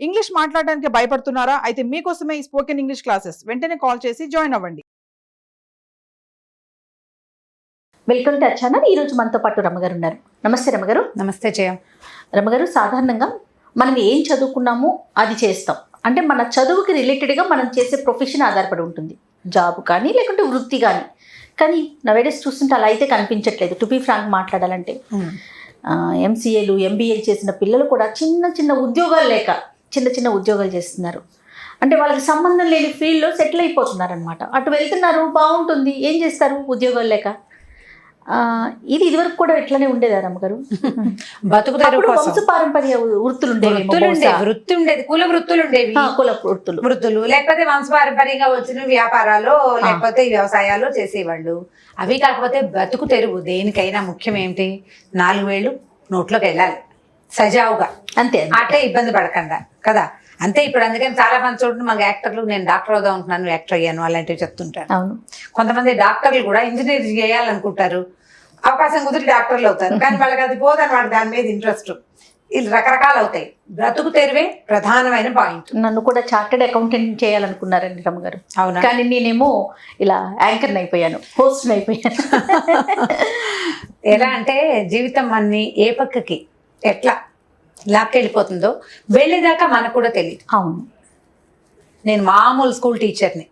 English మాట్లాడడానికి భయపడుతున్నారా? అయితే మీకోసమే ఈ స్పోకెన్ ఇంగ్లీష్ క్లాసెస్. వెంటనే కాల్ చేసి జాయిన్ అవ్వండి. Welcome to our channel. ఈరోజు మనతో పాటు రమ్మగారు ఉన్నారు. నమస్తే రమ్మగారు. నమస్తే జయ. రమ్మగారు, సాధారణంగా మనం ఏం చదువుకున్నామో అది చేస్తాం. అంటే మన చదువుకి రిలేటెడ్గా మనం చేసే ప్రొఫెషన్ ఆధారపడి ఉంటుంది. జాబ్ కానీ లేకుంటే వృత్తి కానీ. కానీ నవేడేస్ చూస్తుంటే అలా అయితే కనిపించట్లేదు. టు బీ ఫ్రాంక్ మాట్లాడాలంటే ఎంసీఏలు ఎంబీఏలు చేసిన పిల్లలు కూడా చిన్న చిన్న ఉద్యోగాలు లేక చిన్న చిన్న ఉద్యోగాలు చేస్తున్నారు. అంటే వాళ్ళకి సంబంధం లేని ఫీల్డ్లో సెటిల్ అయిపోతున్నారు అనమాట. అటు వెళ్తున్నారు, బాగుంటుంది, ఏం చేస్తారు ఉద్యోగాలు లేక. ఇదివరకు కూడా ఇట్లానే ఉండేదా రమ్మగారు? వంశపారంపర్య వృత్తులు ఉండేవి, వృత్తి ఉండేది, కుల వృత్తులు ఉండేవి, కుల వృత్తులు లేకపోతే వంశపారంపర్యంగా వచ్చిన వ్యాపారాలు లేకపోతే వ్యవసాయాలు చేసేవాళ్ళు. అవి కాకపోతే బతుకు తెరువు దేనికైనా ముఖ్యం ఏమిటి? 4 వేళ్ళు నోట్లోకి వెళ్ళాలి సజావుగా, అంతే. అట్టే ఇబ్బంది పడకుండా కదా. అంతే. ఇప్పుడు అందుకని చాలా మంది చూడండి, మాకు యాక్టర్లు, నేను డాక్టర్ అవుదాం అనుకున్నాను, యాక్టర్ అయ్యాను అలాంటివి చెప్తుంటారు. అవును. కొంతమంది డాక్టర్లు కూడా ఇంజనీర్ చేయాలనుకుంటారు, అవకాశం కుదిరి డాక్టర్లు అవుతారు, కానీ వాళ్ళకి అది పోదన్నమాట, దాని మీద ఇంట్రెస్ట్. ఇది రకరకాలు అవుతాయి. బ్రతుకు తెరువే ప్రధానమైన పాయింట్. నన్ను కూడా చార్టెడ్ అకౌంటెంట్ చేయాలనుకున్నారండి రమ్మగారు. అవునా? కానీ నేనేమో ఇలా యాంకర్ని అయిపోయాను, హోస్ట్ని అయిపోయాను. ఎలా అంటే జీవితం అన్ని ఏ పక్కకి ఎట్లా లాక్కెళ్ళిపోతుందో వెళ్ళేదాకా మనకు కూడా తెలియదు. అవును. నేను మామూలు స్కూల్ టీచర్ని,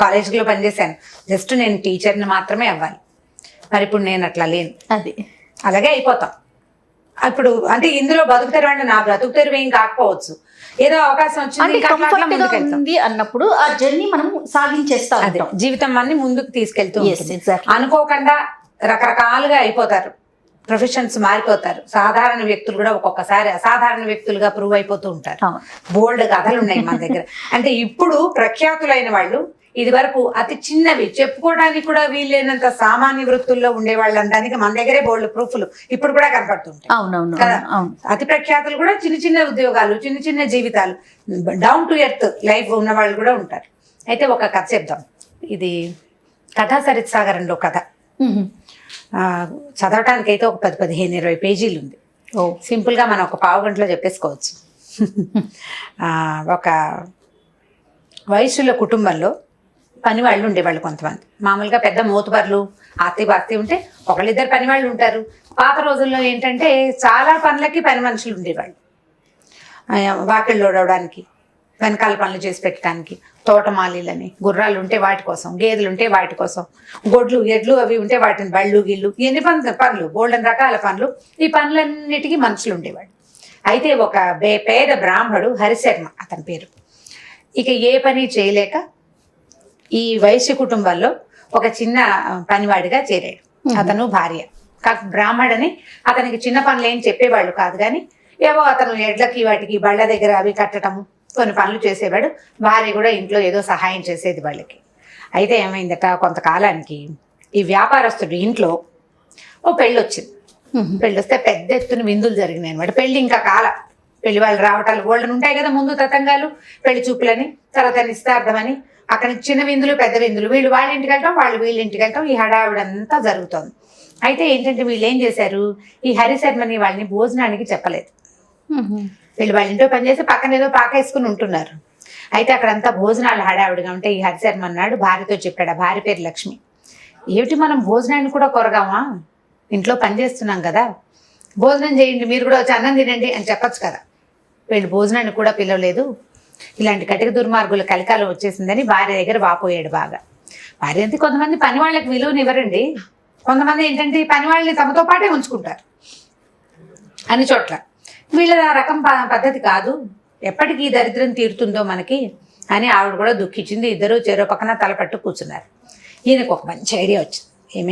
కాలేజీలో పనిచేశాను. జస్ట్ నేను టీచర్ని మాత్రమే అవ్వాలి. మరి ఇప్పుడు నేను అట్లా లేను, అది అలాగే అయిపోతాం. ఇప్పుడు అంటే ఇందులో బతుకు తెరువు అంటే నా బ్రతుకు తెరువు ఏం కాకపోవచ్చు, ఏదో అవకాశం వచ్చింది అన్నప్పుడు ఆ జర్నీ మనం సాగించేస్తాం. అదే జీవితం అన్ని ముందుకు తీసుకెళ్తూ Exactly. అనుకోకుండా రకరకాలుగా అయిపోతారు, ప్రొఫెషన్స్ మారిపోతారు. సాధారణ వ్యక్తులు కూడా ఒక్కొక్కసారి అసాధారణ వ్యక్తులుగా ప్రూవ్ అయిపోతూ ఉంటారు. బోల్డ్ కథలు ఉన్నాయి మన దగ్గర. అంటే ఇప్పుడు ప్రఖ్యాతులైన వాళ్ళు ఇది వరకు అతి చిన్నవి చెప్పుకోవడానికి కూడా వీలైనంత సామాన్య వృత్తుల్లో ఉండే వాళ్ళు అనడానికి మన దగ్గరే బోల్డ్ ప్రూఫ్లు ఇప్పుడు కూడా కనపడుతుంటాయి. అవునవును కదా. అతి ప్రఖ్యాతులు కూడా చిన్న చిన్న ఉద్యోగాలు, చిన్న చిన్న జీవితాలు, డౌన్ టు ఎర్త్ లైఫ్ ఉన్న వాళ్ళు కూడా ఉంటారు. అయితే ఒక కథ చెప్దాం. ఇది కథా సరిత్సాగరంలో కథ. చదవటానికి అయితే ఒక 10-15-20 పేజీలు ఉంది. సింపుల్గా మనం ఒక పావు గంటలో చెప్పేసుకోవచ్చు. ఒక వయసుల కుటుంబంలో పని వాళ్ళు ఉండేవాళ్ళు కొంతమంది. మామూలుగా పెద్ద మోతుబర్లు ఆస్తి ఉంటే ఒకళ్ళిద్దరు పని వాళ్ళు ఉంటారు. పాత రోజుల్లో ఏంటంటే చాలా పనులకి పని మనుషులు ఉండేవాళ్ళు. వాకిళ్ళు ఓడవడానికి, వెనకాల పనులు చేసి పెట్టడానికి, తోటమాలీలని, గుర్రాలు ఉంటే వాటి కోసం, గేదెలు ఉంటే వాటి కోసం, గొడ్లు ఎడ్లు అవి ఉంటే వాటిని బళ్ళు గిళ్ళు, ఎన్ని పనులు బోల్డెన్ రకాల పనులు. ఈ పనులన్నిటికీ మనుషులు ఉండేవాళ్ళు. అయితే ఒక పేద బ్రాహ్మడు, హరిశర్మ అతని పేరు, ఇక ఏ పని చేయలేక ఈ వైశ్య కుటుంబంలో ఒక చిన్న పనివాడిగా చేరాడు. అతను భార్య బ్రాహ్మడని అతనికి చిన్న పనులు ఏం చెప్పేవాళ్ళు కాదు, కానీ ఏవో అతను ఎడ్లకి వాటికి బళ్ళ దగ్గర అవి కట్టడము కొన్ని పనులు చేసేవాడు. భార్య కూడా ఇంట్లో ఏదో సహాయం చేసేది వాళ్ళకి. అయితే ఏమైందట, కొంతకాలానికి ఈ వ్యాపారస్తుడు ఇంట్లో ఓ పెళ్ళి వచ్చింది. పెళ్ళి వస్తే పెద్ద ఎత్తున విందులు జరిగినాయి అనమాట. పెళ్ళి ఇంకా పెళ్లి వాళ్ళు రావటాలు గోల్డెన్ ఉంటాయి కదా, ముందు తతంగాలు, పెళ్లి చూపులని, తర్వాత నిశ్చితార్థమని, అక్కడ చిన్న విందులు పెద్ద విందులు, వీళ్ళు వాళ్ళ ఇంటికి వెళ్ళటం, వాళ్ళు వీళ్ళ ఇంటికి వెళ్ళటం, ఈ హడావిడంతా జరుగుతోంది. అయితే ఏంటంటే వీళ్ళు ఏం చేశారు, ఈ హరిశర్మని వాళ్ళని భోజనానికి చెప్పలేదు. వీళ్ళు వాళ్ళ ఇంట్లో పనిచేసి పక్కన ఏదో పాకేసుకుని ఉంటున్నారు. అయితే అక్కడంతా భోజనాలు హడావిడిగా ఉంటే ఈ హరిశర్మ అన్నాడు, భార్యతో చెప్పాడు. ఆ భార్య పేరు లక్ష్మి. ఏమిటి మనం భోజనాన్ని కూడా కొరగామా, ఇంట్లో పనిచేస్తున్నాం కదా, భోజనం చేయండి, మీరు కూడా వచ్చి అన్నం తినండి అని చెప్పచ్చు కదా. వీళ్ళు భోజనాన్ని కూడా పిలవలేదు. ఇలాంటి కటిక దుర్మార్గుల కలికాలం వచ్చేసిందని భార్య దగ్గర వాపోయాడు బాగా. భార్య అంటే కొంతమంది పని వాళ్ళకి విలువనివ్వరండి, కొంతమంది ఏంటంటే పని వాళ్ళని తమతో పాటే ఉంచుకుంటారు అన్ని చోట్ల. వీళ్ళ రకం పద్ధతి కాదు, ఎప్పటికీ దరిద్రం తీరుతుందో మనకి అని ఆవిడ కూడా దుఃఖించింది. ఇద్దరు చెరో పక్కన తలపట్టు కూర్చున్నారు. ఈయనకు ఒక మంచి ఐడియా వచ్చింది.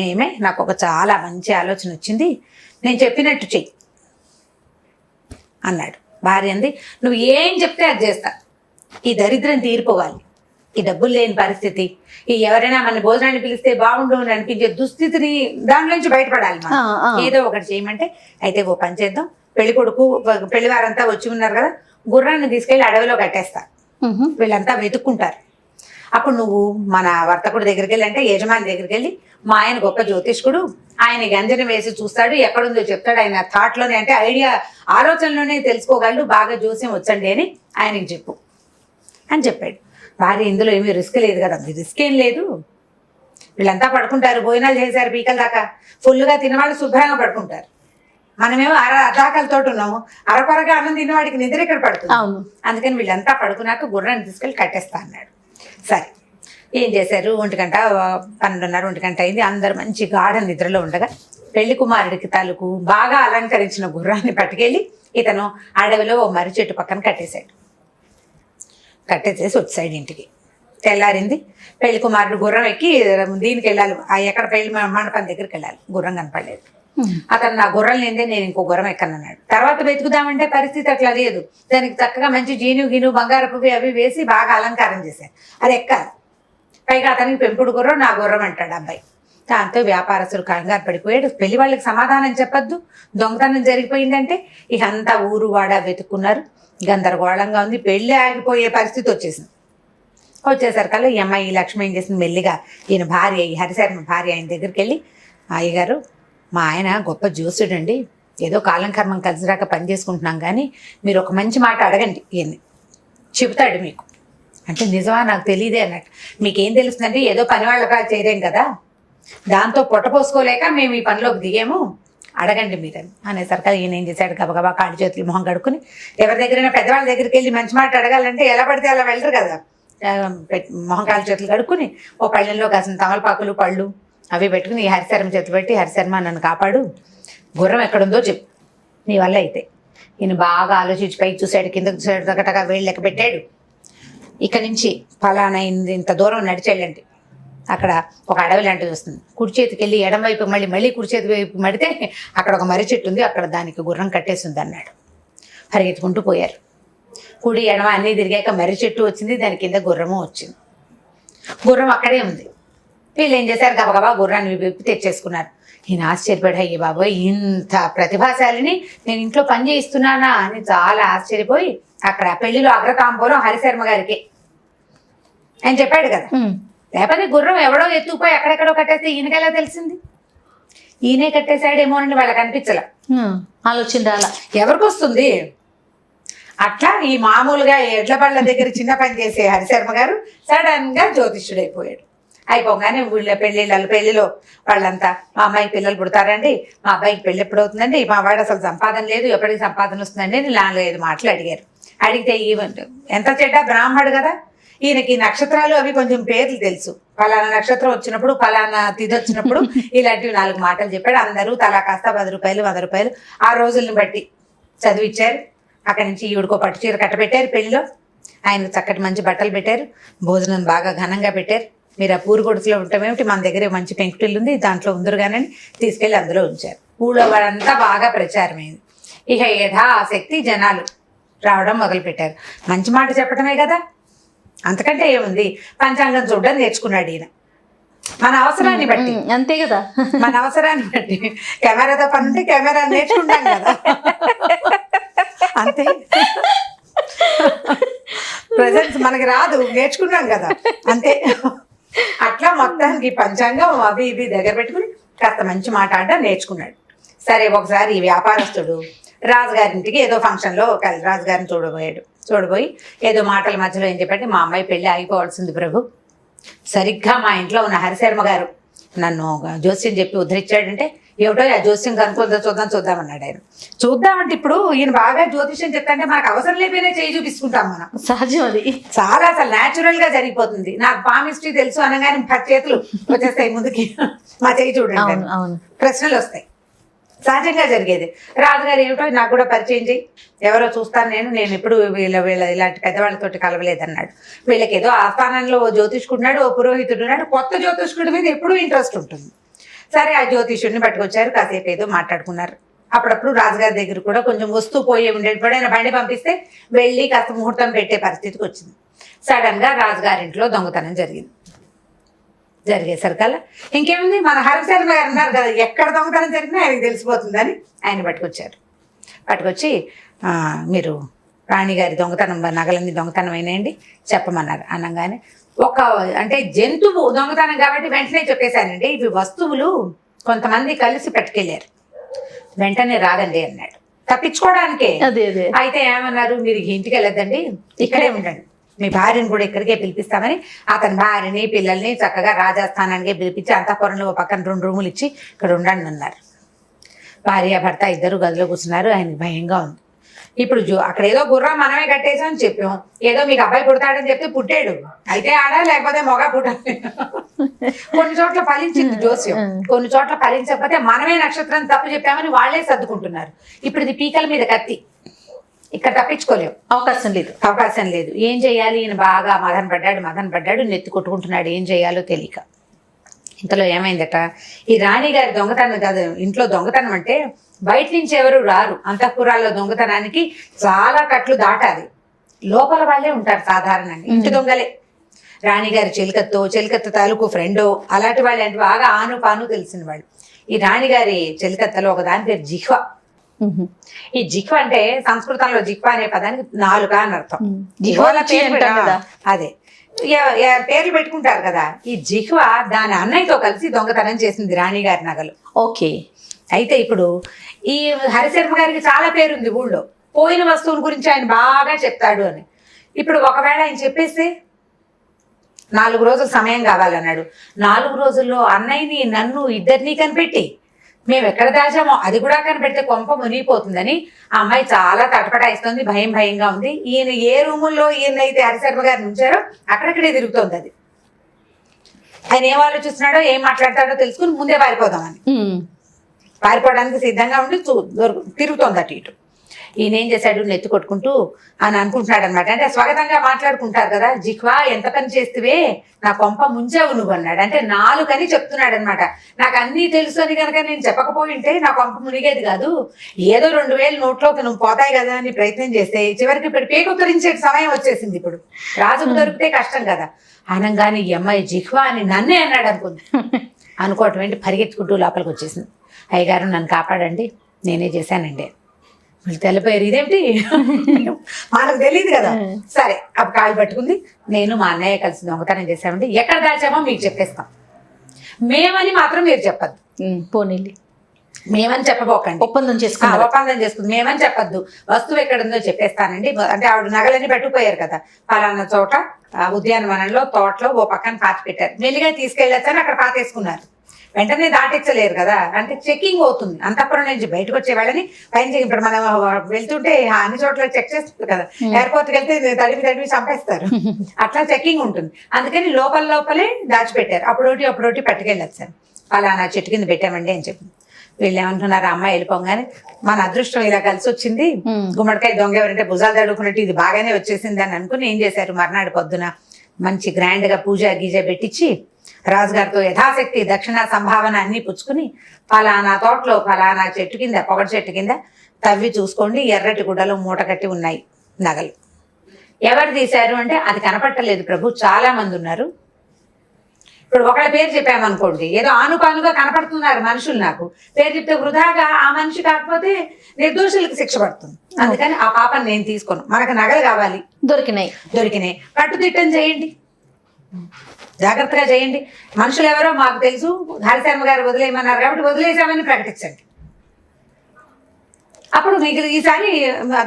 ఏమే నాకు ఒక చాలా మంచి ఆలోచన వచ్చింది, నేను చెప్పినట్టు చెయ్యి అన్నాడు. భార్య అంది, నువ్వు ఏం చెప్తే అది చేస్తా, ఈ దరిద్రం తీరిపోవాలి, ఈ డబ్బులు లేని పరిస్థితి, ఈ ఎవరైనా మన భోజనాన్ని పిలిస్తే బాగుండు అని అనిపించే దుస్థితిని దాని నుంచి బయటపడాలి, ఏదో ఒకటి చేయమంటే. అయితే ఓ పని చేద్దాం, పెళ్లి కొడుకు పెళ్లివారంతా వచ్చి ఉన్నారు కదా, గుర్రాన్ని తీసుకెళ్లి అడవిలో కట్టేస్తా, వీళ్ళంతా వెతుక్కుంటారు. అప్పుడు నువ్వు మన వర్తకుడి దగ్గరికి వెళ్ళి, అంటే యజమాని దగ్గరికి వెళ్ళి, మా ఆయన గొప్ప జ్యోతిష్కుడు, ఆయన గంజన వేసి చూస్తాడు, ఎక్కడుందో చెప్తాడు. ఆయన థాట్లోనే అంటే ఐడియా ఆలోచనలోనే తెలుసుకోగలడు. బాగా జోస్యం వచ్చండి అని ఆయనకి చెప్పు అని చెప్పాడు. భార్య ఇందులో ఏమీ రిస్క్ లేదు కదా, రిస్క్ ఏం లేదు, వీళ్ళంతా పడుకుంటారు, భోజనాలు చేశారు పీకల దాకా, ఫుల్గా తినవాళ్ళు శుభ్రంగా పడుకుంటారు. మనమేమో అర్ధాకలతో ఉన్నాము, అరకొరగా అన్నం తిన్నవాడికి నిద్ర ఇక్కడ పడుతుంది. అందుకని వీళ్ళంతా పడుకున్నాక గుర్రాన్ని తీసుకెళ్ళి కట్టేస్తా అన్నాడు. సరే ఏం చేశారు, 1 గంట 12:30 1 గంట అయింది. అందరు మంచి గాఢ నిద్రలో ఉండగా పెళ్లి కుమారుడికి తాలూకు బాగా అలంకరించిన గుర్రాన్ని పట్టుకెళ్ళి ఇతను అడవిలో ఓ మర్రి చెట్టు పక్కన కట్టేశాడు. కట్టేసేసి వచ్చాడు ఇంటికి. తెల్లారింది. పెళ్లి కుమారుడు గుర్రం ఎక్కి దీనికి వెళ్ళాలి, ఎక్కడ పెళ్లి మండపం దగ్గరికి వెళ్ళాలి. గుర్రం కనపడలేదు. అతను నా గుర్రం లేదే నేను ఇంకో గుర్రం ఎక్కనన్నాడు. తర్వాత వెతుకుదామంటే పరిస్థితి అట్లా లేదు. దానికి చక్కగా మంచి జీను బంగారపు అవి వేసి బాగా అలంకారం చేశారు. అది ఎక్కాలి. పైగా అతనికి పెంపుడు గుర్రం, నా గుర్రం అంటాడు అబ్బాయి. దాంతో వ్యాపారస్తులు కంగారు పడిపోయాడు. పెళ్లి వాళ్ళకి సమాధానం చెప్పొద్దు, దొంగతనం జరిగిపోయిందంటే ఇక అంతా ఊరు వాడ వెతుక్కున్నారు. గందరగోళంగా ఉంది. పెళ్లి ఆగిపోయే పరిస్థితి వచ్చేసింది. వచ్చేసరికల్లా ఈ అమ్మాయి లక్ష్మి ఏం చేసింది, మెల్లిగా ఈయన భార్య, ఈ హరిశర్మ భార్య ఆయన దగ్గరికి వెళ్ళి, అయ్యగారు మా ఆయన గొప్ప జ్యోసుడండి, ఏదో కాలం కర్మం కలిసిరాక పని చేసుకుంటున్నాం, కానీ మీరు ఒక మంచి మాట అడగండి, ఈయన్ని చెబుతాడు మీకు. అంటే నిజమా, నాకు తెలియదే అన్నట్టు. మీకేం తెలుస్తుందంటే ఏదో పని వాళ్ళగా చేరేం కదా, దాంతో పొట్టపోసుకోలేక మేము ఈ పనిలోకి దిగాము, అడగండి మీరని అనేసరికి ఈయన ఏం చేశాడు, గబగబా కాళ్ళు చేతులు మొహం కడుక్కుని, ఎవరి దగ్గరైనా పెద్దవాళ్ళ దగ్గరికి వెళ్ళి మంచి మాట అడగాలంటే ఎలా పడితే అలా వెళ్ళరు కదా, మొహం కాళ్ళు చేతులు కడుక్కుని ఓ పళ్ళెంలో కాసిన తమలపాకులు పళ్ళు అవి పెట్టుకుని ఈ హరిశర్మ చేతులు పెట్టి, హరిశర్మ నన్ను కాపాడు, గుర్రం ఎక్కడుందో చెప్పు నీ వల్ల అయితే. ఈయన బాగా ఆలోచించి పైకి చూశాడు, కిందకు చూశాడు, తగటగా వేళ్ళు లెక్క పెట్టాడు. ఇక్కడి నుంచి ఫలానా ఇంత దూరం నడిచెళ్ళండి, అక్కడ ఒక అడవి లాంటిది వస్తుంది, కుడి చేతికి వెళ్ళి ఎడం వైపు మళ్ళీ కుడి చేతి వైపు మడితే అక్కడ ఒక మర్రి చెట్టు ఉంది, అక్కడ దానికి గుర్రం కట్టేసింది అన్నాడు. పరిగెత్తుకుంటూ పోయారు. కుడి ఎడమ అన్నీ తిరిగాక మర్రి చెట్టు వచ్చింది, దాని కింద గుర్రము వచ్చింది. గుర్రం అక్కడే ఉంది. వీళ్ళు ఏం చేశారు, గబగబా గుర్రాన్ని విప్పి తెచ్చేసుకున్నారు. ఈయన ఆశ్చర్యపడి, అయ్యి బాబోయ్ ఇంత ప్రతిభాశాలిని నేను ఇంట్లో పని చేయిస్తున్నానా అని చాలా ఆశ్చర్యపోయి, అక్కడ పెళ్లిలో అగ్రతాంబూలం హరిశర్మ గారికి ఆయన చెప్పాడు కదా, లేకపోతే గుర్రం ఎవడో ఎత్తుకుపోయి ఎక్కడెక్కడో కట్టేస్తే ఈయనకి ఎలా తెలిసింది, ఈయనే కట్టేశాడేమోనని వాళ్ళకి అనిపించలే, ఆలోచన రాలా, ఎవరికి వస్తుంది. అట్లా ఈ మామూలుగా ఎడ్ల బళ్ళ దగ్గర చిన్న పని చేసే హరిశర్మ గారు సడన్ గా జ్యోతిష్యుడైపోయాడు. అయిపోగానే వీళ్ళ పెళ్లిలో వాళ్ళంతా, మా అమ్మాయికి పిల్లలు పుడతారండి, మా అబ్బాయికి పెళ్ళి ఎప్పుడు అవుతుందండి, మా వాడు అసలు సంపాదన లేదు, ఎప్పటికి సంపాదన వస్తుందండి అని 4-5 మాటలు అడిగారు. అడిగితే ఎంత చెడ్డ బ్రాహ్మడు కదా, ఈయనకి నక్షత్రాలు అవి కొంచెం పేర్లు తెలుసు, ఫలానా నక్షత్రం వచ్చినప్పుడు ఫలానా తిథి వచ్చినప్పుడు ఇలాంటివి 4 మాటలు చెప్పాడు. అందరూ తలా కాస్త 10 రూపాయలు 100 రూపాయలు ఆ రోజుల్ని బట్టి చదివిచ్చారు. అక్కడి నుంచి ఈవిడికో పట్టు చీర కట్టబెట్టారు. పెళ్లిలో ఆయనకు చక్కటి మంచి బట్టలు పెట్టారు, భోజనం బాగా ఘనంగా పెట్టారు. మీరు ఆ పూరు గుడిసెలో ఉంటామేమిటి, మన దగ్గర మంచి పెంకుటిల్లు ఉంది, దాంట్లో ఉందరుగానని తీసుకెళ్ళి అందులో ఉంచారు. ఊళ్ళో వాళ్ళంతా బాగా ప్రచారమైంది. ఇక యథాశక్తి జనాలు రావడం మొదలుపెట్టారు. మంచి మాట చెప్పడమే కదా, అంతకంటే ఏముంది, పంచాంగం చూడడం నేర్చుకున్నాడు ఈయన. మన అవసరాన్ని బట్టి, అంతే కదా, మన అవసరాన్ని బట్టి. కెమెరాతో పని ఉంటే కెమెరా నేర్చుకుంటాం కదా, అంతే. ప్రెజెన్స్ మనకి రాదు, నేర్చుకున్నాం కదా, అంతే. అట్లా మొత్తానికి పంచాంగం అవి ఇవి దగ్గర పెట్టుకుని కాస్త మంచి మాట ఆడడం నేర్చుకున్నాడు. సరే ఒకసారి ఈ వ్యాపారస్తుడు రాజుగారింటికి ఏదో ఫంక్షన్లో రాజుగారిని చూడబోయి ఏదో మాటల మధ్యలో ఏం చెప్పంటే, మా అమ్మాయి పెళ్ళి ఆగిపోవాల్సింది ప్రభు, సరిగ్గా మా ఇంట్లో ఉన్న హరిశర్మ గారు నన్ను జోస్యం చెప్పి ఉద్ధరించాడంటే, ఏమిటో ఆ జోస్యం కనుక్కుందా చూద్దామన్నాడు ఆయన. చూద్దామంటే ఇప్పుడు ఈయన బాగా జ్యోతిష్యం చెప్తాంటే మనకు అవసరం లేకపోయినా చేయి చూపించుకుంటాం మనం, సహజం అది, చాలా అసలు న్యాచురల్ గా జరిగిపోతుంది. నాకు పామిస్ట్రీ తెలుసు అనగానే 10 చేతులు వచ్చేస్తాయి ముందుకి, మా చేయి చూడండి, ప్రశ్నలు వస్తాయి, సహజంగా జరిగేది. రాజుగారు ఏమిటో నాకు కూడా పరిచయం చేయి, ఎవరో చూస్తాను నేను ఎప్పుడు వీళ్ళ ఇలాంటి పెద్దవాళ్ళతోటి కలవలేదన్నాడు. వీళ్ళకి ఏదో ఆస్థానంలో ఓ జ్యోతిష్కుడున్నాడు, ఓ పురోహితుడు ఉన్నాడు, కొత్త జ్యోతిష్కుడి మీద ఎప్పుడూ ఇంట్రెస్ట్ ఉంటుంది. సరే ఆ జ్యోతిష్యుడిని పట్టుకొచ్చారు, కాసేపు ఏదో మాట్లాడుకున్నారు. అప్పుడప్పుడు రాజుగారి దగ్గర కూడా కొంచెం వస్తూ పోయే ఉండేటప్పుడు ఆయన బండి పంపిస్తే వెళ్ళి కాస్త ముహూర్తం పెట్టే పరిస్థితికి వచ్చింది. సడన్ గా రాజుగారింట్లో దొంగతనం జరిగేసరికల్లా ఇంకేముంది, మన హరిశర్మ గారు ఉన్నారు కదా, ఎక్కడ దొంగతనం జరిగినా ఆయనకి తెలిసిపోతుందని ఆయన పట్టుకొచ్చి మీరు రాణిగారి దొంగతనం నగలన్నీ దొంగతనం అయినాయండి చెప్పమన్నారు. అనగానే అంటే జంతువు దొంగతనం కాబట్టి వెంటనే చెప్పేశానండి, ఇవి వస్తువులు కొంతమంది కలిసి పట్టుకెళ్ళారు. వెంటనే రాదండి అన్నాడు, తప్పించుకోవడానికే. అదే అదే. అయితే ఏమన్నారు, మీరు ఇంటికి వెళ్ళొద్దండి, ఇక్కడే ఉండండి, మీ భార్యను కూడా ఇక్కడికే పిలిపిస్తామని అతని భార్యని పిల్లల్ని చక్కగా రాజస్థానానికి పిలిపించి అంతఃపురంలో పక్కన 2 రూములు ఇచ్చి ఇక్కడ ఉండండి అన్నారు. భార్య భర్త ఇద్దరు గదిలో కూర్చున్నారు. ఆయనకి భయంగా ఉంది. ఇప్పుడు అక్కడ ఏదో గుర్రం మనమే కట్టేసామని చెప్పాం, ఏదో మీకు అబ్బాయి పుడతాడని చెప్తే పుట్టాడు, అయితే ఆడ లేకపోతే మొగ పుట్టాలి. కొన్ని చోట్ల ఫలించింది జోస్యం, కొన్ని చోట్ల ఫలించకపోతే మనమే నక్షత్రం తప్పు చెప్పామని వాళ్ళే సర్దుకుంటున్నారు. ఇప్పుడు ఇది పీకల మీద కత్తి, ఇక్కడ తప్పించుకోలేము, అవకాశం లేదు. ఏం చేయాలి? ఈయన బాగా మదన పడ్డాడు, నెత్తి కొట్టుకుంటున్నాడు, ఏం చేయాలో తెలియక. ఇంతలో ఏమైందట, ఈ రాణిగారి దొంగతనం కాదు, ఇంట్లో దొంగతనం అంటే బయట నుంచి ఎవరు రారు. అంతఃపురాల్లో దొంగతనానికి చాలా కట్లు దాటాలి, లోపల వాళ్ళే ఉంటారు సాధారణంగా, ఇంటి దొంగలే. రాణిగారి చెలికత్త తాలూకు ఫ్రెండో అలాంటి వాళ్ళు అంటే బాగా ఆను తెలిసిన వాళ్ళు. ఈ రాణిగారి చెలికత్తలో ఒక దాని పేరు జిహ్వ. ఈ జిహ్వ అంటే సంస్కృతంలో జిహ్వ అనే పదానికి నాలుక అని అర్థం. జిహ్వల పేరు అదే పేర్లు పెట్టుకుంటారు కదా. ఈ జిహ్వ దాని అన్నయ్యతో కలిసి దొంగతనం చేసింది రాణిగారి నగలు. ఓకే. అయితే ఇప్పుడు ఈ హరిశర్మ గారికి చాలా పేరుంది ఊళ్ళో, పోయిన వస్తువుల గురించి ఆయన బాగా చెప్తాడు అని. ఇప్పుడు ఒకవేళ ఆయన చెప్పేస్తే 4 రోజులు సమయం కావాలన్నాడు. 4 రోజుల్లో అన్నయ్యని నన్ను ఇద్దరినీ కనిపెట్టి మేము ఎక్కడ దాచామో అది కూడా కనిపెడితే కొంప మునిగిపోతుందని ఆ అమ్మాయి చాలా తటపటాయిస్తుంది, భయంగా ఉంది. ఈయన ఏ రూముల్లో ఈయన అయితే హరిశర్మ గారిని ఉంచారో అక్కడక్కడే తిరుగుతోంది అది. ఆయన ఏం ఆలోచిస్తున్నాడో ఏం మాట్లాడతాడో తెలుసుకుని ముందే పారిపోవడానికి సిద్ధంగా ఉండి తిరుగుతోంది అటు ఇటు. ఈయన ఏం చేశాడు, నెత్తి కొట్టుకుంటూ అని అనుకుంటున్నాడు అనమాట. అంటే స్వాగతంగా మాట్లాడుకుంటారు కదా, జిహ్వా ఎంత పని చేస్తువే, నా కొంప ముంచావు నువ్వు అన్నాడు. అంటే 4 అని చెప్తున్నాడు అనమాట. నాకు అన్నీ తెలుసు అని కనుక నేను చెప్పకపోయింటే నా కొంప మునిగేది కాదు, ఏదో 2000 నోట్లోకి నువ్వు పోతాయి కదా అని ప్రయత్నం చేస్తే చివరికి ఇప్పుడు పేకొత్తరించే సమయం వచ్చేసింది. ఇప్పుడు రాజుకు దొరికితే కష్టం కదా. అనగానే ఈ అమ్మాయి జిహ్వా అని నన్నే అన్నాడు అనుకుంది. అనుకోవటం ఏంటి, పరిగెత్తుకుంటూ లోపలికి వచ్చేసింది. అయ్యగారు నన్ను కాపాడండి, నేనే చేశానండి. వీళ్ళు తెల్లపోయారు, ఇదేమిటి మనకు తెలియదు కదా. సరే అప్పుడు కాళ్ళు పట్టుకుంది, నేను మా అన్నయ్య కలిసి దొంగతనం చేశామండి, ఎక్కడ దాచామో మీకు చెప్పేస్తాం, మేమని మాత్రం మీరు చెప్పద్దు. పోనీలి, మేమని చెప్పబోకండి, ఒప్పందం చేసుకుంది, మేమని చెప్పద్దు, వస్తువు ఎక్కడుందో చెప్పేస్తానండి. అంటే ఆవిడ నగలన్నీ పట్టుకుపోయారు కదా, పలానా చోట ఉద్యానవనంలో తోటలో ఓ పక్కన పాతి పెట్టారు, మెల్లిగా తీసుకెళ్ళొచ్చని అక్కడ పాతేసుకున్నారు. వెంటనే దాటించలేరు కదా, అంటే చెకింగ్ అవుతుంది. అంతఃపురం నుంచి బయటకు వచ్చే వాళ్ళని పైన ఇప్పుడు మనం వెళ్తుంటే అన్ని చోట్ల చెక్ చేస్తారు కదా, ఎయిర్పోర్ట్కి వెళ్తే తడిపి చంపేస్తారు, అట్లా చెకింగ్ ఉంటుంది. అందుకని లోపలే దాచిపెట్టారు. అప్పుడోటి పట్టుకెళ్ళొచ్చారు. పలానా చెట్టు కింద పెట్టామండి అని చెప్పి. వీళ్ళు ఏమంటున్నారు, అమ్మాయి వెళ్ళిపోగానే మన అదృష్టం ఇలా కలిసి వచ్చింది, గుమ్మడికాయ దొంగ ఎవరంటే భుజాలు తడుకున్నట్టు ఇది బాగానే వచ్చేసింది అని అనుకుని ఏం చేశారు, మర్నాడు పొద్దున మంచి గ్రాండ్ గా పూజ గీజ పెట్టించి రాజుగారితో యథాశక్తి దక్షిణ సంభావన అన్ని పుచ్చుకుని ఫలానా తోటలో ఫలానా చెట్టు కింద పొగటి చెట్టు కింద తవ్వి చూసుకోండి, ఎర్రటి గుడ్డలో మూట కట్టి ఉన్నాయి నగలు. ఎవరు తీశారు అంటే అది కనపట్టలేదు ప్రభు, చాలా మంది ఉన్నారు. ఇప్పుడు ఒకళ్ళ పేరు చెప్పామనుకోండి, ఏదో ఆనుపానుగా కనపడుతున్నారు మనుషులు, నాకు పేరు చెప్తే వృధాగా ఆ మనిషి కాకపోతే నిర్దోషులకు శిక్ష పడుతుంది. అందుకని ఆ పాపను నేను తీసుకోను, మనకు నగలు కావాలి, దొరికినాయి కట్టుదిట్టం చేయండి, జాగ్రత్తగా చేయండి. మనుషులు ఎవరో మాకు తెలుసు, హరిశర్మ గారు వదిలేయమన్నారు కాబట్టి వదిలేసామని ప్రకటించండి, అప్పుడు మీకు ఈసారి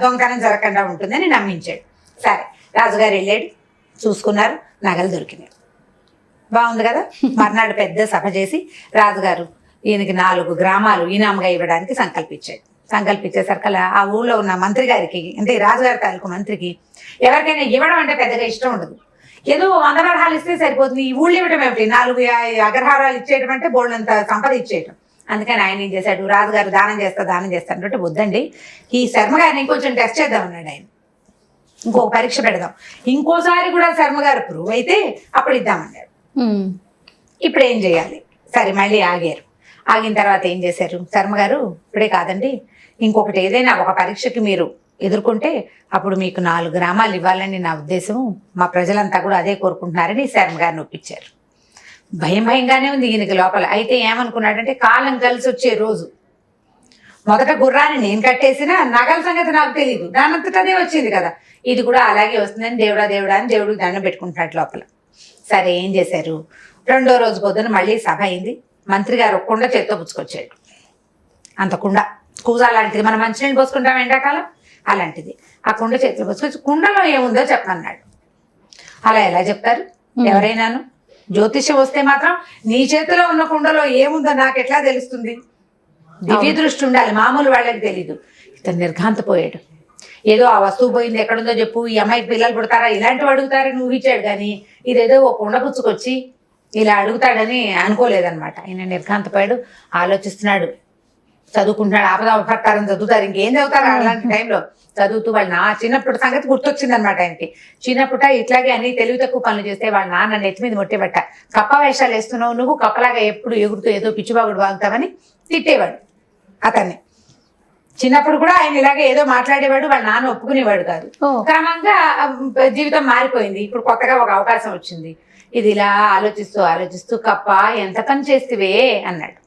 దొంగతనం జరగకుండా ఉంటుందని నమ్మించాడు. సరే రాజుగారు వెళ్ళాడు, చూసుకున్నారు, నగలు దొరికినాయి, బాగుంది కదా. మర్నాడు పెద్ద సభ చేసి రాజుగారు ఈయనకి 4 గ్రామాలు ఈనాముగా ఇవ్వడానికి సంకల్పించేసరికల్లా ఆ ఊళ్ళో ఉన్న మంత్రి గారికి, అంటే రాజుగారి తాలూకు మంత్రికి ఎవరికైనా ఇవ్వడం అంటే పెద్దగా ఇష్టం ఉండదు. ఏదో 100 వరహాలు ఇస్తే సరిపోతుంది, ఈ ఊళ్ళు ఇవ్వడం ఏమిటి, 4 అగ్రహారాలు ఇచ్చేయడం అంటే బోళ్ళంత సంపద ఇచ్చేయడం. అందుకని ఆయన ఏం చేశాడు, రాజుగారు దానం చేస్తాను అంటే వద్దండి, ఈ శర్మ గారిని ఇంకొంచెం టెస్ట్ చేద్దామన్నాడు ఆయన, ఇంకొక పరీక్ష పెడదాం, ఇంకోసారి కూడా శర్మ గారు ప్రూవ్ అయితే అప్పుడు ఇద్దామన్నాడు. ఇప్పుడు ఏం చేయాలి, సరే మళ్ళీ ఆగిన తర్వాత ఏం చేశారు, శర్మ గారు ఇప్పుడే కాదండి, ఇంకొకటి ఏదైనా ఒక పరీక్షకి మీరు ఎదుర్కొంటే అప్పుడు మీకు 4 గ్రామాలు ఇవ్వాలని నా ఉద్దేశం, మా ప్రజలంతా కూడా అదే కోరుకుంటున్నారని శర్మ గారిని ఒప్పించారు. భయంగానే ఉంది ఈయనకి లోపల. అయితే ఏమనుకున్నాడంటే కాలం కలిసి వచ్చే రోజు, మొదట గుర్రాన్ని నేను కట్టేసినా నగల సంగతి నాకు తెలియదు, దానంతటదే వచ్చింది కదా, ఇది కూడా అలాగే వస్తుందని దేవుడా అని దేవుడికి దండం పెట్టుకుంటున్నాడు లోపల. సరే ఏం చేశారు, 2వ రోజు పొద్దున మళ్ళీ సభ అయింది, మంత్రి గారు ఒక కుండ చేత్తో పుచ్చుకొచ్చాడు. అంత కుండ కూజ లాంటిది, మనం మంచినీళ్ళు పోసుకుంటాం ఎండాకాలం, అలాంటిది. ఆ కుండ చేతిలో పోసుకొచ్చి కుండలో ఏముందో చెప్పమన్నాడు. అలా ఎలా చెప్తారు ఎవరైనాను? జ్యోతిష్యం వస్తే మాత్రం నీ చేతిలో ఉన్న కుండలో ఏముందో నాకు ఎట్లా తెలుస్తుంది? దివ్య దృష్టి ఉండాలి, మామూలు వాళ్ళకి తెలీదు. ఇతను నిర్ఘాంతపోయాడు. ఏదో ఆ వస్తువు పోయింది ఎక్కడుందో చెప్పు, ఈ అమ్మాయికి పిల్లలు పుడతారా ఇలాంటివి అడుగుతారని ఊహించాడు, కానీ ఇదేదో ఒక కుండ పుచ్చుకొచ్చి ఇలా అడుగుతాడని అనుకోలేదన్నమాట. ఆయన నిర్ఘాంతపోయాడు, ఆలోచిస్తున్నాడు, చదువుకుంటున్నాడు. ఆపదాపకారం చదువుతారు, ఇంకేం చదువుతారు అలాంటి టైంలో. చదువుతూ వాళ్ళ నా చిన్నప్పుడు సంగతి గుర్తొచ్చింది అనమాట ఆయనకి. చిన్నప్పుట ఇట్లాగే అన్ని తెలివి తక్కువ పనులు చేస్తే వాళ్ళ నాన్న నెత్తి మీద మొట్టేబట్ట, కప్ప వేషాలు వేస్తున్నావు నువ్వు, కప్పలాగా ఎప్పుడు ఎగురుతూ ఏదో పిచ్చిబాగుడు వాగుతావని తిట్టేవాడు అతన్ని. చిన్నప్పుడు కూడా ఆయన ఇలాగే ఏదో మాట్లాడేవాడు, వాళ్ళ నాన్న ఒప్పుకునేవాడు కాదు. క్రమంగా జీవితం మారిపోయింది. ఇప్పుడు కొత్తగా ఒక అవకాశం వచ్చింది. ఇది ఇలా ఆలోచిస్తూ ఆలోచిస్తూ కప్ప ఎంత పని చేస్తేవే అన్నాడు.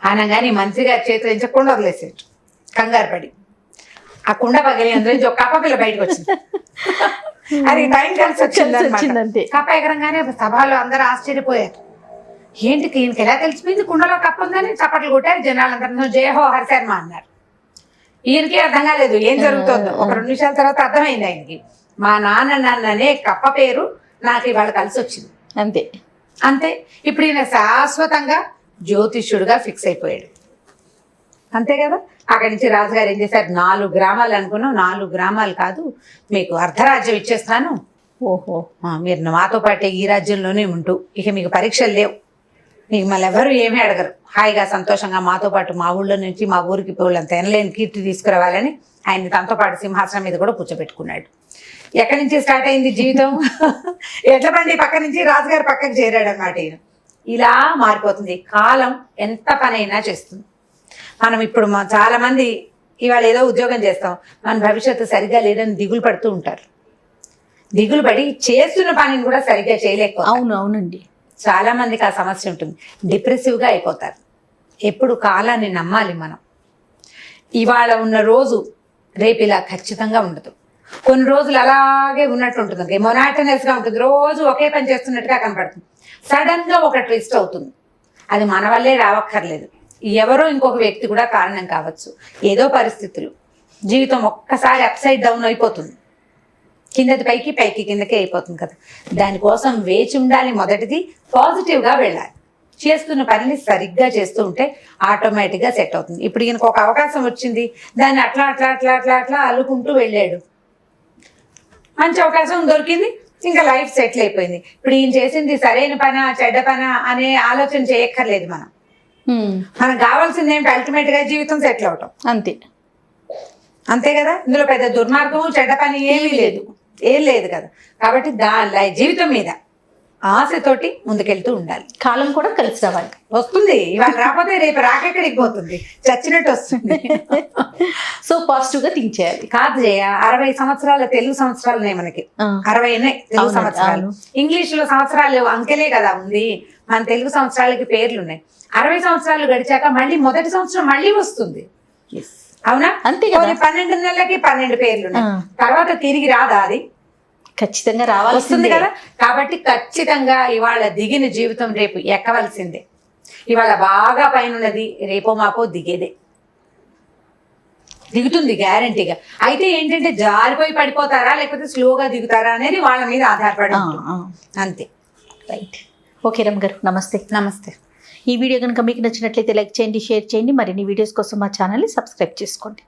అనగానే మంత్రి గారి చేతిలో నుంచి కుండ వదిలేసాడు కంగారు పడి. ఆ కుండ పగిలి అందులో నుంచి ఒక కప్ప పిల్ల బయటకు వచ్చింది. అది టైం కలిసి వచ్చింది. కప్ప ఎగరంగానే సభలో అందరూ ఆశ్చర్యపోయారు. ఏంటి ఈయనకి ఎలా తెలిసిపోయింది కుండలో కప్ప ఉందని? చప్పట్లు కొట్టారు జనాలందరూ. జయహో హరిశర్మ అన్నారు. ఈయనకి అర్థం కాలేదు ఏం జరుగుతుందో. ఒక 2 నిమిషాల తర్వాత అర్థమైంది ఆయనకి. మా నాన్ననే కప్ప పేరు నాకు ఇవాళ కలిసి వచ్చింది. అంతే అంతే. ఇప్పుడు ఈయన శాశ్వతంగా జ్యోతిష్యుడుగా ఫిక్స్ అయిపోయాడు. అంతే కదా. అక్కడి నుంచి రాజుగారు ఏం చేశారు, 4 గ్రామాలు అనుకున్నాం, 4 గ్రామాలు కాదు, మీకు అర్ధరాజ్యం ఇచ్చేస్తాను. ఓహో, మీరు మాతో పాటే ఈ రాజ్యంలోనే ఉంటూ ఇక మీకు పరీక్షలు లేవు, మిమ్మల్ని ఎవరు ఏమీ అడగరు, హాయిగా సంతోషంగా మాతో పాటు మా ఊళ్ళో నుంచి మా ఊరికి పోలంత ఎనలేని కీర్తి తీసుకురావాలని ఆయన తనతో పాటు సింహాసనం మీద కూడా కూర్చోబెట్టుకున్నాడు. ఎక్కడి నుంచి స్టార్ట్ అయింది జీవితం? ఎట్ల బండి పక్క నుంచి రాజుగారి పక్కకు చేరాడు అనమాట. ఈయన ఇలా మారిపోతుంది. కాలం ఎంత పనైనా చేస్తుంది. మనం ఇప్పుడు చాలా మంది ఇవాళ ఏదో ఉద్యోగం చేస్తాం, మన భవిష్యత్తు సరిగ్గా లేదని దిగులు పడుతూ ఉంటారు. దిగులు పడి చేస్తున్న పనిని కూడా సరిగ్గా చేయలేకపోతారు. అవునండి, చాలా మందికి ఆ సమస్య ఉంటుంది. డిప్రెసివ్గా అయిపోతారు. ఎప్పుడు కాలాన్ని నమ్మాలి మనం. ఇవాళ ఉన్న రోజు రేపు ఇలా ఖచ్చితంగా ఉండదు. కొన్ని రోజులు అలాగే ఉన్నట్టు ఉంటుంది, మొనాటనస్గా ఉంటుంది, రోజు ఒకే పని చేస్తున్నట్టుగా కనపడుతుంది. సడన్ గా ఒక ట్విస్ట్ అవుతుంది. అది మన వల్లే రావక్కర్లేదు, ఎవరో ఇంకొక వ్యక్తి కూడా కారణం కావచ్చు. ఏదో పరిస్థితులు, జీవితం ఒక్కసారి అప్సైడ్ డౌన్ అయిపోతుంది, కిందది పైకి పైకి కిందకి అయిపోతుంది కదా. దానికోసం వేచి ఉండాలి. మొదటిది పాజిటివ్గా వెళ్ళాలి. చేస్తున్న పనిని సరిగ్గా చేస్తూ ఉంటే ఆటోమేటిక్గా సెట్ అవుతుంది. ఇప్పుడు ఈయనకు ఒక అవకాశం వచ్చింది, దాన్ని అట్లా అట్లా అట్లా అట్లా అట్లా అల్లుకుంటూ వెళ్ళాడు. మంచి అవకాశం దొరికింది, ఇంకా లైఫ్ సెటిల్ అయిపోయింది. ఇప్పుడు ఈయన చేసింది సరైన పనా చెడ్డ పనా అనే ఆలోచన చేయక్కర్లేదు. మనకు కావాల్సింది ఏమిటి? అల్టిమేట్ గా జీవితం సెటిల్ అవటం. అంతే కదా. ఇందులో పెద్ద దుర్మార్గం చెడ్డ పని ఏం లేదు కదా. కాబట్టి జీవితం మీద ఆశతోటి ముందుకెళ్తూ ఉండాలి. కాలం కూడా కలిసి రావాలి. వస్తుంది, ఇవాళ రాకపోతే రేపు రాకెక్కడికి పోతుంది, చచ్చినట్టు వస్తుంది. సో పాజిటివ్ గా థింక్ చేయాలి. కాదు జయ, 60 సంవత్సరాల తెలుగు సంవత్సరాలు ఉన్నాయి మనకి. 60 తెలుగు సంవత్సరాలు. ఇంగ్లీష్ లో సంవత్సరాలు అంకెలే కదా ఉంది, మన తెలుగు సంవత్సరాలకి పేర్లు ఉన్నాయి. 60 సంవత్సరాలు గడిచాక మళ్ళీ మొదటి సంవత్సరం మళ్ళీ వస్తుంది. అవునా? అంతే కదా. 12 నెలలకి 12 పేర్లు ఉన్నాయి. తర్వాత తిరిగి రాదా? అది ఖచ్చితంగా రావాల్సింది కదా. కాబట్టి ఖచ్చితంగా ఇవాళ దిగిన జీవితం రేపు ఎక్కవలసిందే. ఇవాళ బాగా పైనది రేపో మాపో దిగుతుంది గ్యారంటీగా. అయితే ఏంటంటే జారిపోయి పడిపోతారా లేకపోతే స్లోగా దిగుతారా అనేది వాళ్ళ మీద ఆధారపడి అంతే. రైట్. ఓకే రమ్మ గారు, నమస్తే. నమస్తే. ఈ వీడియో కనుక మీకు నచ్చినట్లయితే లైక్ చేయండి, షేర్ చేయండి. మరిన్ని వీడియోస్ కోసం మా ఛానల్ని సబ్స్క్రైబ్ చేసుకోండి.